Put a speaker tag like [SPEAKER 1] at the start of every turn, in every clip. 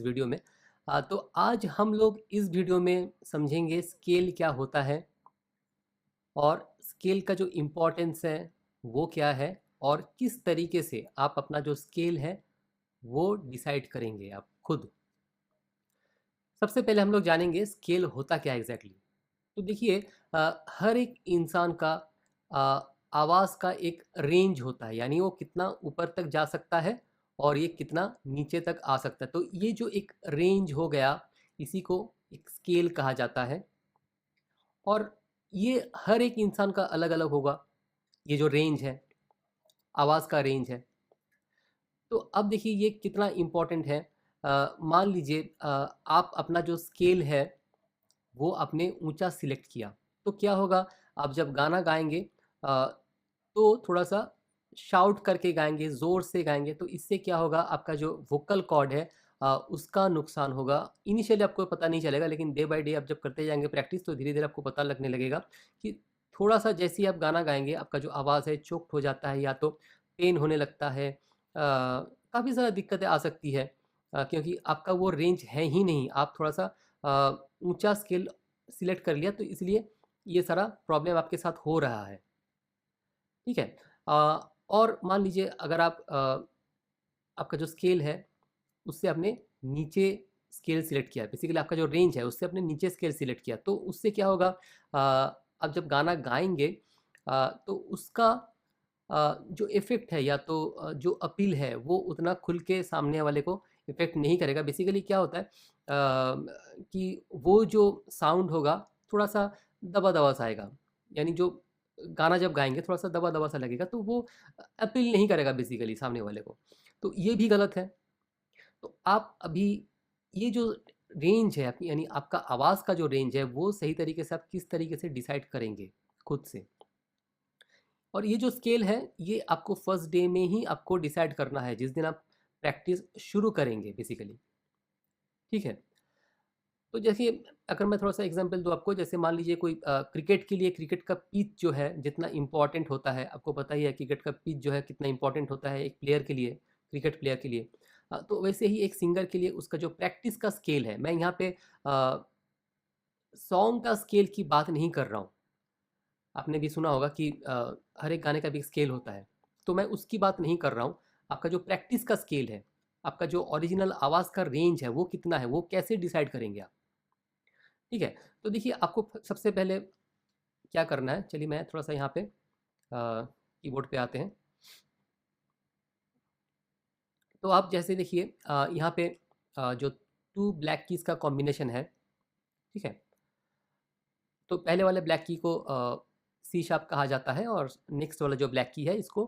[SPEAKER 1] Video में। तो आज हम लोग इस वीडियो में समझेंगे स्केल क्या होता है और स्केल का जो इम्पोर्टेंस है वो क्या है और किस तरीके से आप अपना जो स्केल है वो डिसाइड करेंगे आप खुद। सबसे पहले हम लोग जानेंगे स्केल होता क्या एग्जैक्टली तो देखिए, हर एक इंसान का अ, आवाज़ का एक रेंज होता है, यानी वो कितना ऊपर तक जा सकता है और ये कितना नीचे तक आ सकता है। तो ये जो एक रेंज हो गया, इसी को एक स्केल कहा जाता है। और ये हर एक इंसान का अलग अलग होगा। ये जो रेंज है, आवाज़ का रेंज है। तो अब देखिए ये कितना इम्पोर्टेंट है। मान लीजिए आप अपना जो स्केल है वो आपने ऊंचा सिलेक्ट किया, तो क्या होगा, आप जब गाना गाएंगे तो थोड़ा सा शाउट करके गाएंगे, ज़ोर से गाएंगे, तो इससे क्या होगा, आपका जो वोकल कॉर्ड है उसका नुकसान होगा। इनिशियली आपको पता नहीं चलेगा, लेकिन डे बाय डे आप जब करते जाएंगे प्रैक्टिस तो धीरे धीरे आपको पता लगने लगेगा कि थोड़ा सा जैसे ही आप गाना गाएंगे आपका जो आवाज़ है चोक्ड हो जाता है, या तो पेन होने लगता है, काफ़ी ज़्यादा दिक्कतें आ सकती है, क्योंकि आपका वो रेंज है ही नहीं। आप थोड़ा सा ऊंचा स्केल सिलेक्ट कर लिया, तो इसलिए ये सारा प्रॉब्लम आपके साथ हो रहा है। ठीक है। और मान लीजिए अगर आप आपका जो स्केल है उससे आपने नीचे स्केल सिलेक्ट किया, बेसिकली आपका जो रेंज है उससे आपने नीचे स्केल सिलेक्ट किया, तो उससे क्या होगा, आप जब गाना गाएंगे तो उसका जो इफ़ेक्ट है, या तो जो अपील है वो उतना खुल के सामने वाले को इफ़ेक्ट नहीं करेगा। बेसिकली क्या होता है कि वो जो साउंड होगा थोड़ा सा दबा दबा सा आएगा, यानी जो गाना जब गाएंगे थोड़ा सा दबा दबा सा लगेगा, तो वो अपील नहीं करेगा बेसिकली सामने वाले को। तो ये भी गलत है। तो आप अभी ये जो रेंज है आपकी, यानी आपका आवाज़ का जो रेंज है वो सही तरीके से आप किस तरीके से डिसाइड करेंगे खुद से। और ये जो स्केल है ये आपको फर्स्ट डे में ही आपको डिसाइड करना है, जिस दिन आप प्रैक्टिस शुरू करेंगे बेसिकली। ठीक है। तो जैसे अगर मैं थोड़ा सा एग्जांपल दूँ आपको, जैसे मान लीजिए कोई क्रिकेट के लिए क्रिकेट का पिच जो है जितना इंपॉर्टेंट होता है, आपको पता ही है क्रिकेट का पिच जो है कितना इंपॉर्टेंट होता है एक प्लेयर के लिए, क्रिकेट प्लेयर के लिए। तो वैसे ही एक सिंगर के लिए उसका जो प्रैक्टिस का स्केल है, मैं यहाँ पे सॉन्ग का स्केल की बात नहीं कर रहा हूँ। आपने भी सुना होगा कि हर एक गाने का भी एक स्केल होता है, तो मैं उसकी बात नहीं कर रहा हूँ। आपका जो प्रैक्टिस का स्केल है, आपका जो ओरिजिनल आवाज़ का रेंज है वो कितना है, वो कैसे डिसाइड करेंगे आप। ठीक है। तो देखिए आपको सबसे पहले क्या करना है, चलिए मैं थोड़ा सा यहाँ पे कीबोर्ड पे आते हैं। तो आप जैसे देखिए यहाँ पे जो टू ब्लैक कीज़ का कॉम्बिनेशन है, ठीक है। तो पहले वाले ब्लैक की को सी शार्प कहा जाता है, और नेक्स्ट वाला जो ब्लैक की है इसको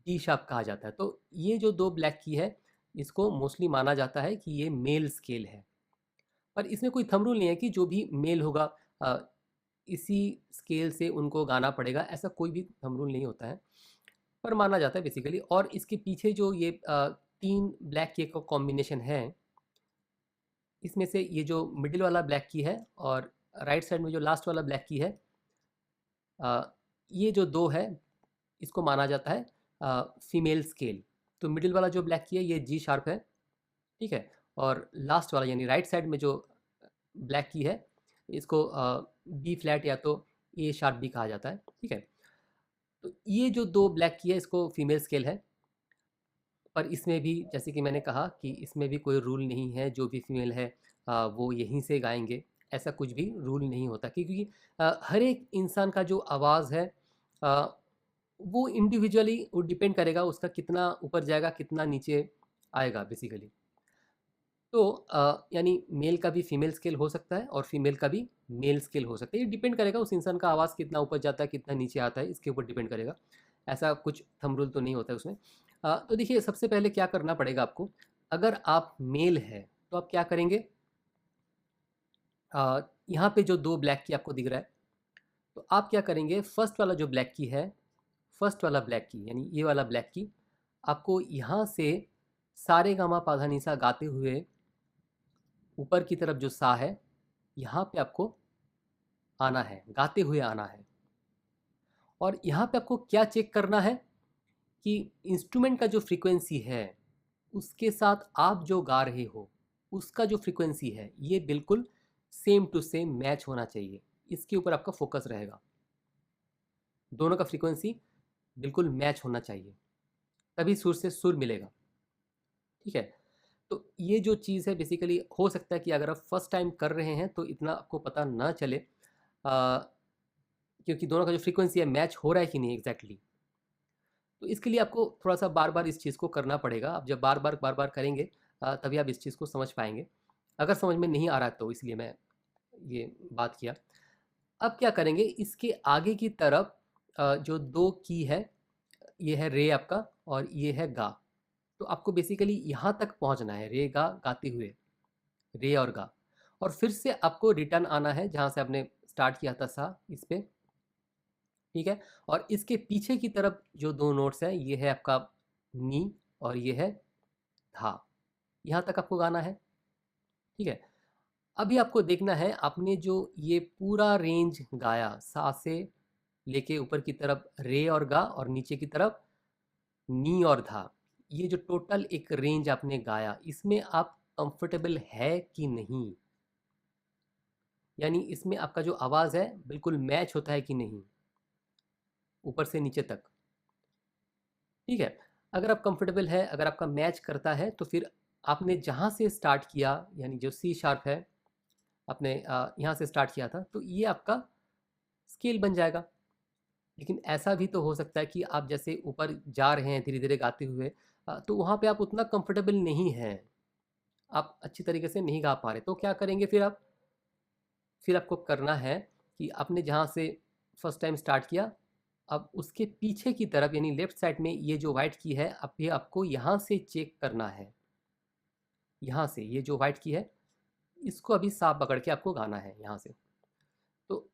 [SPEAKER 1] डी शार्प कहा जाता है। तो ये जो दो ब्लैक की है इसको मोस्टली माना जाता है कि ये मेल स्केल है। पर इसमें कोई थंब रूल नहीं है कि जो भी मेल होगा अ, इसी स्केल से उनको गाना पड़ेगा, ऐसा कोई भी थंब रूल नहीं होता है, पर माना जाता है बेसिकली। और इसके पीछे जो ये तीन ब्लैक की का कॉम्बिनेशन है, इसमें से ये जो मिडिल वाला ब्लैक की है और राइट साइड में जो लास्ट वाला ब्लैक की है, अ, ये जो दो है इसको माना जाता है फीमेल स्केल। तो मिडिल वाला जो ब्लैक की है ये जी शार्प है, ठीक है। और लास्ट वाला यानी राइट साइड में जो ब्लैक की है इसको बी फ्लैट या तो ए शार्प भी कहा जाता है, ठीक है। तो ये जो दो ब्लैक की है इसको फीमेल स्केल है। पर इसमें भी जैसे कि मैंने कहा कि इसमें भी कोई रूल नहीं है, जो भी फीमेल है वो यहीं से गाएंगे, ऐसा कुछ भी रूल नहीं होता, क्योंकि हर एक इंसान का जो आवाज़ है अ, वो इंडिविजुअली वो डिपेंड करेगा उसका कितना ऊपर जाएगा कितना नीचे आएगा बेसिकली। तो यानी मेल का भी फीमेल स्केल हो सकता है और फीमेल का भी मेल स्केल हो सकता है, ये डिपेंड करेगा उस इंसान का आवाज़ कितना ऊपर जाता है कितना नीचे आता है, इसके ऊपर डिपेंड करेगा। ऐसा कुछ थंब रूल तो नहीं होता है उसमें। तो देखिए सबसे पहले क्या करना पड़ेगा आपको, अगर आप मेल है तो आप क्या करेंगे, यहाँ पे जो दो ब्लैक की आपको दिख रहा है, तो आप क्या करेंगे, फर्स्ट वाला जो ब्लैक की है, फर्स्ट वाला ब्लैक की यानी ये वाला ब्लैक की, आपको यहाँ से सारे गामा पाधा निसा गाते हुए ऊपर की तरफ जो सा है यहाँ पे आपको आना है, गाते हुए आना है। और यहाँ पे आपको क्या चेक करना है कि इंस्ट्रूमेंट का जो फ्रीक्वेंसी है उसके साथ आप जो गा रहे हो उसका जो फ्रीक्वेंसी है ये बिल्कुल सेम टू सेम मैच होना चाहिए। इसके ऊपर आपका फोकस रहेगा। दोनों का फ्रीक्वेंसी बिल्कुल मैच होना चाहिए, तभी सुर से सुर मिलेगा। ठीक है, तो ये जो चीज़ है बेसिकली हो सकता है कि अगर आप फर्स्ट टाइम कर रहे हैं तो इतना आपको पता ना चले, क्योंकि दोनों का जो फ्रीक्वेंसी है मैच हो रहा है कि नहीं एग्जैक्टली। तो इसके लिए आपको थोड़ा सा बार बार इस चीज़ को करना पड़ेगा। आप जब बार बार करेंगे तभी आप इस चीज़ को समझ पाएंगे। अगर समझ में नहीं आ रहा तो इसलिए मैं ये बात किया। अब क्या करेंगे, इसके आगे की तरफ जो दो की है, ये है रे आपका और ये है गा। तो आपको बेसिकली यहाँ तक पहुँचना है, रे गा गाते हुए, रे और गा। और फिर से आपको रिटर्न आना है जहाँ से आपने स्टार्ट किया था सा, इस पे। ठीक है, और इसके पीछे की तरफ जो दो नोट्स हैं, ये है आपका नी और ये है धा। यहाँ तक आपको गाना है। ठीक है, अभी आपको देखना है आपने जो ये पूरा रेंज गाया, सा से लेके ऊपर की तरफ रे और गा और नीचे की तरफ नी और धा, ये जो टोटल एक रेंज आपने गाया, इसमें आप कंफर्टेबल है कि नहीं, यानी इसमें आपका जो आवाज़ है बिल्कुल मैच होता है कि नहीं ऊपर से नीचे तक। ठीक है, अगर आप कंफर्टेबल है, अगर आपका मैच करता है, तो फिर आपने जहाँ से स्टार्ट किया, यानी जो सी शार्प है आपने यहाँ से स्टार्ट किया था, तो ये आपका स्केल बन जाएगा। लेकिन ऐसा भी तो हो सकता है कि आप जैसे ऊपर जा रहे हैं धीरे धीरे गाते हुए, तो वहाँ पे आप उतना कंफर्टेबल नहीं हैं, आप अच्छी तरीके से नहीं गा पा रहे, तो क्या करेंगे फिर आप? फिर आपको करना है कि आपने जहाँ से फर्स्ट टाइम स्टार्ट किया, अब उसके पीछे की तरफ यानी लेफ्ट साइड में ये जो वाइट की है, अब ये आपको यहाँ से चेक करना है। यहाँ से ये जो वाइट की है, इसको अभी सा पकड़ के आपको गाना है यहाँ से। तो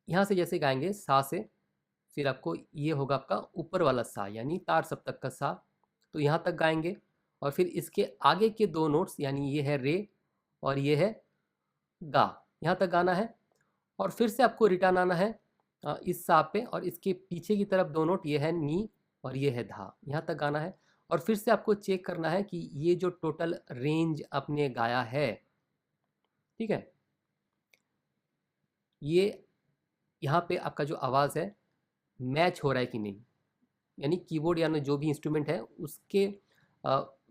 [SPEAKER 1] यहाँ से जैसे गाएंगे सा से, फिर आपको ये होगा आपका ऊपर वाला सा, यानी तार सप्तक का सा, तो यहाँ तक गाएंगे। और फिर इसके आगे के दो नोट्स, यानी ये है रे और ये है गा, यहाँ तक गाना है। और फिर से आपको रिटर्न आना है इस सा पे, और इसके पीछे की तरफ दो नोट, ये है नी और ये है धा, यहाँ तक गाना है। और फिर से आपको चेक करना है कि ये जो टोटल रेंज आपने गाया है, ठीक है, ये यहाँ पे आपका जो आवाज़ है मैच हो रहा है कि नहीं, यानी कीबोर्ड या जो भी इंस्ट्रूमेंट है उसके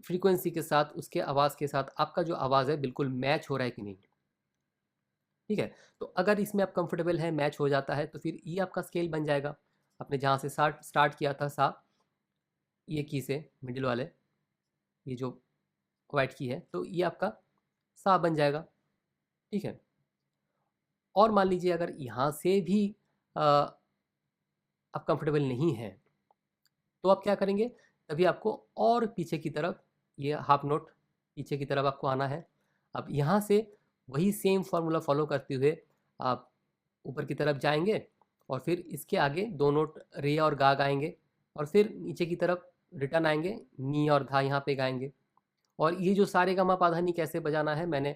[SPEAKER 1] फ्रीक्वेंसी के साथ, उसके आवाज़ के साथ आपका जो आवाज़ है बिल्कुल मैच हो रहा है कि नहीं। ठीक है, तो अगर इसमें आप कंफर्टेबल है, मैच हो जाता है, तो फिर ये आपका स्केल बन जाएगा। आपने जहाँ से स्टार्ट किया था सा, ये की से मिडिल वाले, ये जो वाइट की है, तो ये आपका सा बन जाएगा। ठीक है, और मान लीजिए अगर यहाँ से भी आप कंफर्टेबल नहीं हैं, तो आप क्या करेंगे, तभी आपको और पीछे की तरफ, ये हाफ नोट पीछे की तरफ आपको आना है। अब यहाँ से वही सेम फार्मूला फॉलो करते हुए आप ऊपर की तरफ जाएंगे, और फिर इसके आगे दो नोट रे और गा गाएंगे, और फिर नीचे की तरफ रिटर्न आएंगे, नी और धा यहाँ पे गाएंगे। और ये जो सारे गा मा पा धा नी कैसे बजाना है, मैंने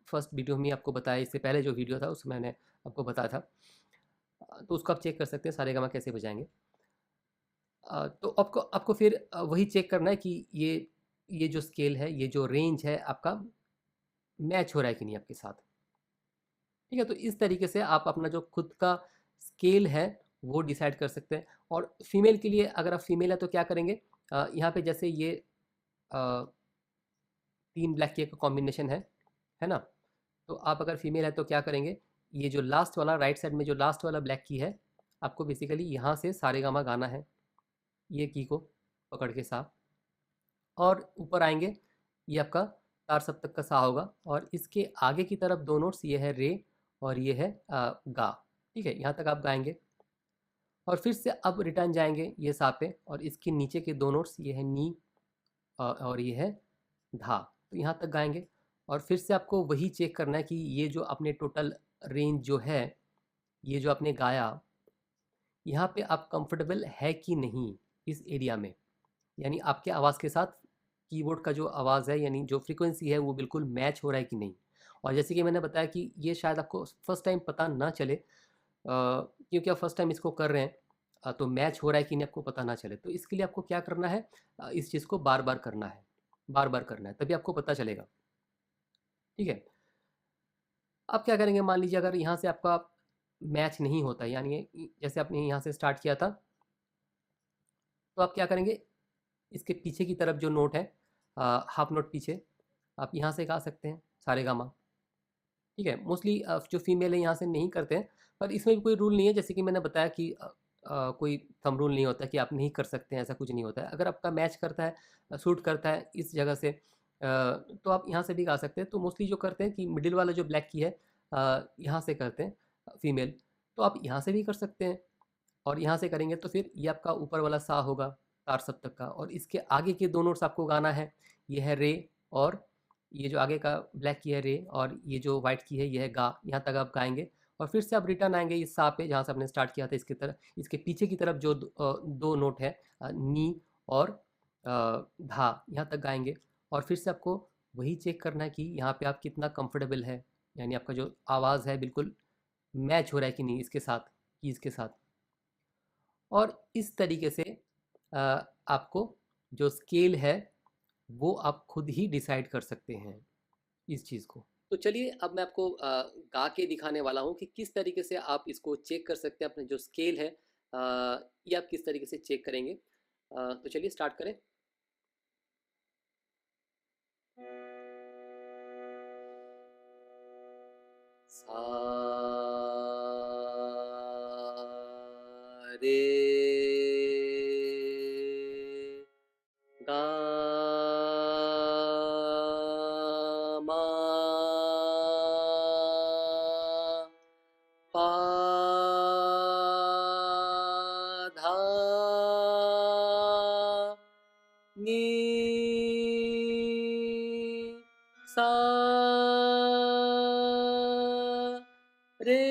[SPEAKER 1] फर्स्ट वीडियो में आपको बताया, इससे पहले जो वीडियो था उसमें मैंने आपको बताया था, तो उसको आप चेक कर सकते हैं सारे गा मा कैसे बजाएंगे। तो आपको आपको फिर वही चेक करना है कि ये जो स्केल है, ये जो रेंज है आपका मैच हो रहा है कि नहीं आपके साथ। ठीक है, तो इस तरीके से आप अपना जो खुद का स्केल है वो डिसाइड कर सकते हैं। और फीमेल के लिए, अगर आप फीमेल है तो क्या करेंगे, यहाँ पे जैसे ये अ, 3 ब्लैक की का कॉम्बिनेशन है ना, तो आप अगर फीमेल है तो क्या करेंगे, ये जो लास्ट वाला राइट साइड में जो लास्ट वाला ब्लैक की है, आपको बेसिकली यहाँ से सारेगामा गाना है, ये की को पकड़ के सा, और ऊपर आएंगे, ये आपका तार सप्तक का सा होगा, और इसके आगे की तरफ दो नोट्स, ये है रे और ये है गा। ठीक है, यहाँ तक आप गाएंगे, और फिर से अब रिटर्न जाएंगे ये सा पे, और इसके नीचे के दो नोट्स, ये है नी और ये है धा, तो यहाँ तक गाएंगे। और फिर से आपको वही चेक करना है कि ये जो अपने टोटल रेंज जो है, ये जो आपने गाया, यहाँ पे आप कंफर्टेबल है कि नहीं इस एरिया में, यानी आपके आवाज़ के साथ कीबोर्ड का जो आवाज़ है, यानी जो फ्रीक्वेंसी है वो बिल्कुल मैच हो रहा है कि नहीं। और जैसे कि मैंने बताया कि ये शायद आपको फर्स्ट टाइम पता ना चले, क्योंकि आप फर्स्ट टाइम इसको कर रहे हैं, तो मैच हो रहा है कि नहीं आपको पता ना चले, तो इसके लिए आपको क्या करना है, इस चीज़ को बार बार करना है, बार बार करना है, तभी आपको पता चलेगा। ठीक है। अब क्या करेंगे, मान लीजिए अगर यहाँ से आपका मैच नहीं होता, यानी जैसे आपने यहाँ से स्टार्ट किया था, तो आप क्या करेंगे, इसके पीछे की तरफ जो नोट है, हाफ नोट पीछे, आप यहाँ से गा सकते हैं सारेगामा। ठीक है, मोस्टली जो फीमेल है यहाँ से नहीं करते हैं, पर इसमें भी कोई रूल नहीं है, जैसे कि मैंने बताया कि कोई थंब रूल नहीं होता कि आप नहीं कर सकते हैं, ऐसा कुछ नहीं होता है। अगर आपका मैच करता है, सूट करता है इस जगह से, तो आप यहाँ से भी गा सकते हैं। तो मोस्टली जो करते हैं कि मिडिल वाला जो ब्लैक की है, यहाँ से करते हैं फीमेल, तो आप यहाँ से भी कर सकते हैं। और यहाँ से करेंगे तो फिर ये आपका ऊपर वाला सा होगा तार सप्तक का, और इसके आगे के दो नोट्स आपको गाना है, ये है रे, और ये जो आगे का ब्लैक की है रे, और ये जो वाइट की है ये है गा। यहाँ तक आप गाएंगे और फिर से आप रिटर्न आएंगे इस सा पे, जहाँ से आपने स्टार्ट किया था, इसकी तरफ, इसके पीछे की तरफ जो दो नोट है, नी और धा, यहाँ तक गाएंगे। और फिर से आपको वही चेक करना है कि यहाँ पे आप कितना कंफर्टेबल है, यानी आपका जो आवाज़ है बिल्कुल मैच हो रहा है कि नहीं इसके साथ, कीज़ के साथ। और इस तरीके से आपको जो स्केल है वो आप खुद ही डिसाइड कर सकते हैं इस चीज़ को। तो चलिए अब मैं आपको गा के दिखाने वाला हूँ कि किस तरीके से आप इसको चेक कर सकते हैं, अपने जो स्केल है ये आप किस तरीके से चेक करेंगे। तो चलिए स्टार्ट करें। सा रे गा मा पा धा नी सा रे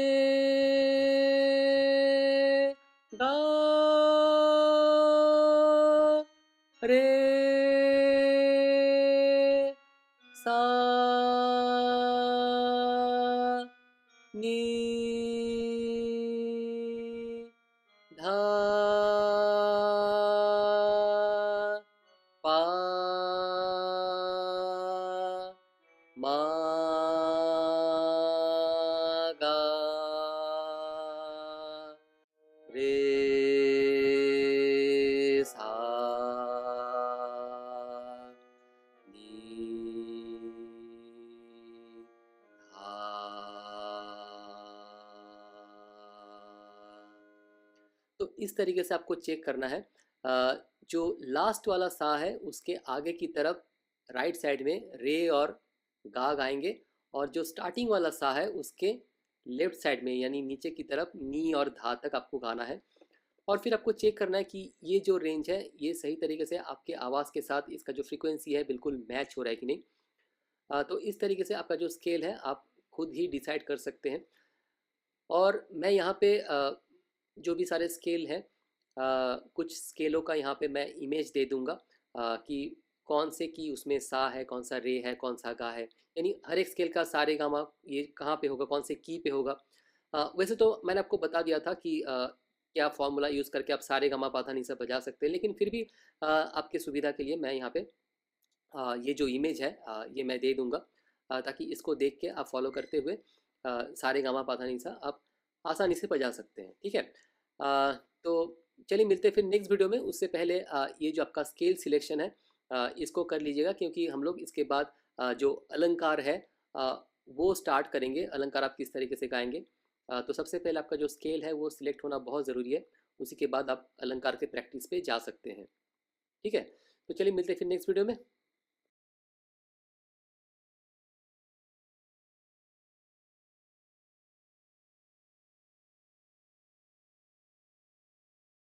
[SPEAKER 1] गा रे सा नी धा पा मा गा रे सा नी धा। तो इस तरीके से आपको चेक करना है। जो लास्ट वाला सा है उसके आगे की तरफ राइट साइड में रे और गा गाएंगे, और जो स्टार्टिंग वाला सा है उसके लेफ्ट साइड में यानी नीचे की तरफ नी और धा तक आपको गाना है। और फिर आपको चेक करना है कि ये जो रेंज है ये सही तरीके से आपके आवाज़ के साथ इसका जो फ्रीक्वेंसी है बिल्कुल मैच हो रहा है कि नहीं। तो इस तरीके से आपका जो स्केल है आप खुद ही डिसाइड कर सकते हैं। और मैं यहाँ पे जो भी सारे स्केल हैं, कुछ स्केलों का यहाँ पे मैं इमेज दे दूँगा, कि कौन से की उसमें सा है, कौन सा रे है, कौन सा गा है, यानी हर एक स्केल का सा रे गा मा ये कहाँ पे होगा, कौन से की पे होगा। वैसे तो मैंने आपको बता दिया था कि क्या फॉर्मूला यूज़ करके आप सारे गा मा पा धा नी सा बजा सकते हैं, लेकिन फिर भी आपके सुविधा के लिए मैं यहाँ पे ये जो इमेज है ये मैं दे दूँगा, ताकि इसको देख के आप फॉलो करते हुए सारे गा मा पा धा नी सा आप आसानी से बजा सकते हैं। ठीक है, तो चलिए मिलते हैं फिर नेक्स्ट वीडियो में। उससे पहले ये जो आपका स्केल सिलेक्शन है इसको कर लीजिएगा, क्योंकि हम लोग इसके बाद जो अलंकार है वो स्टार्ट करेंगे। अलंकार आप किस तरीके से गाएंगे, तो सबसे पहले आपका जो स्केल है वो सिलेक्ट होना बहुत ज़रूरी है, उसी के बाद आप अलंकार के प्रैक्टिस पे जा सकते हैं। ठीक है, तो चलिए मिलते हैं फिर नेक्स्ट वीडियो में।